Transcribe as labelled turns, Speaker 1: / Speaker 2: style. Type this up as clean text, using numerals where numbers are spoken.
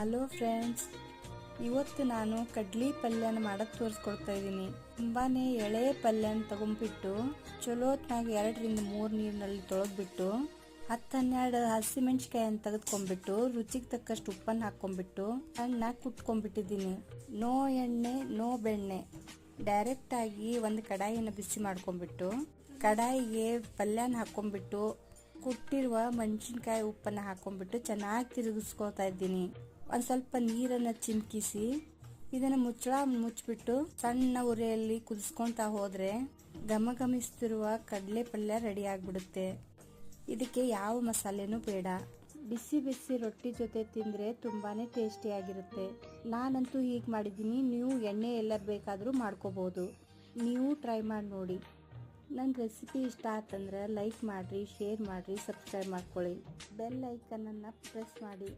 Speaker 1: Hello friends, ಇವತ್ತು ನಾನು ಕಡ್ಲಿ ಪಲ್ಯನ ಮಾಡೋದು ತೋರಿಸ್ಕೊಡ್ತಾ ಇದ್ದೀನಿ. ತುಂಬಾನೇ ಎಳೆ ಪಲ್ಯನ ತಗೊಂಡ್ಬಿಟ್ಟು ಚಲೋತ್ನಾಗ 2-3 ನೀರಿನಲ್ಲಿ ತೊಳೆದ್ಬಿಟ್ಟು 10-12 ಹಸಿಮೆಣಸಿಕಾಯನ್ನು ತೆಗೆದುಕೊಂಡ್ಬಿಟ್ಟು ರುಚಿಗೆ ತಕ್ಕಷ್ಟು ಉಪ್ಪನ್ನು ಹಾಕೊಂಡ್ಬಿಟ್ಟು ಸಣ್ಣಾಗಿ ಕುಟ್ಕೊಂಡ್ಬಿಟ್ಟಿದ್ದೀನಿ. ನೋ ಎಣ್ಣೆ ನೋ ಬೆಣ್ಣೆ, ಡೈರೆಕ್ಟ್ ಆಗಿ ಒಂದು ಕಡಾಯಿನ ಬಿಸಿ ಮಾಡ್ಕೊಂಡ್ಬಿಟ್ಟು ಕಡಾಯಿಗೆ ಪಲ್ಯನ ಹಾಕೊಂಡ್ಬಿಟ್ಟು ಕುಟ್ಟಿರುವ ಮೆಣಸಿನ್ಕಾಯಿ ಉಪ್ಪನ್ನು ಹಾಕೊಂಡ್ಬಿಟ್ಟು ಚೆನ್ನಾಗಿ ತಿರುಗಿಸ್ಕೊತಾ ಇದ್ದೀನಿ. ಒಂದು ಸ್ವಲ್ಪ ನೀರನ್ನು ಚಿಮ್ಕಿಸಿ ಇದನ್ನು ಮುಚ್ಚಿಬಿಟ್ಟು ಸಣ್ಣ ಉರಿಯಲ್ಲಿ ಕುದಿಸ್ಕೊತಾ ಹೋದ್ರೆ ಘಮಘಮಿಸ್ತಿರುವ ಕಡಲೆ ಪಲ್ಯ ರೆಡಿ ಆಗಿಬಿಡುತ್ತೆ. ಇದಕ್ಕೆ ಯಾವ ಮಸಾಲೆನೂ ಬೇಡ. ಬಿಸಿ ಬಿಸಿ ರೊಟ್ಟಿ ಜೊತೆ ತಿಂದರೆ ತುಂಬಾನೇ ಟೇಸ್ಟಿಯಾಗಿರುತ್ತೆ. ನಾನಂತೂ ಹೀಗೆ ಮಾಡಿದ್ದೀನಿ. ನೀವು ಎಣ್ಣೆ ಎಲ್ಲ ಬೇಕಾದರೂ ಮಾಡ್ಕೋಬಹುದು. ನೀವು ಟ್ರೈ ಮಾಡಿ ನೋಡಿ. ನನ್ನ ರೆಸಿಪಿ ಇಷ್ಟ ಆತಂದ್ರೆ ಲೈಕ್ ಮಾಡಿರಿ, ಶೇರ್ ಮಾಡಿರಿ, ಸಬ್ಸ್ಕ್ರೈಬ್ ಮಾಡ್ಕೊಳ್ಳಿ. ಬೆಲ್ ಐಕನನ್ನು ಪ್ರೆಸ್ ಮಾಡಿ.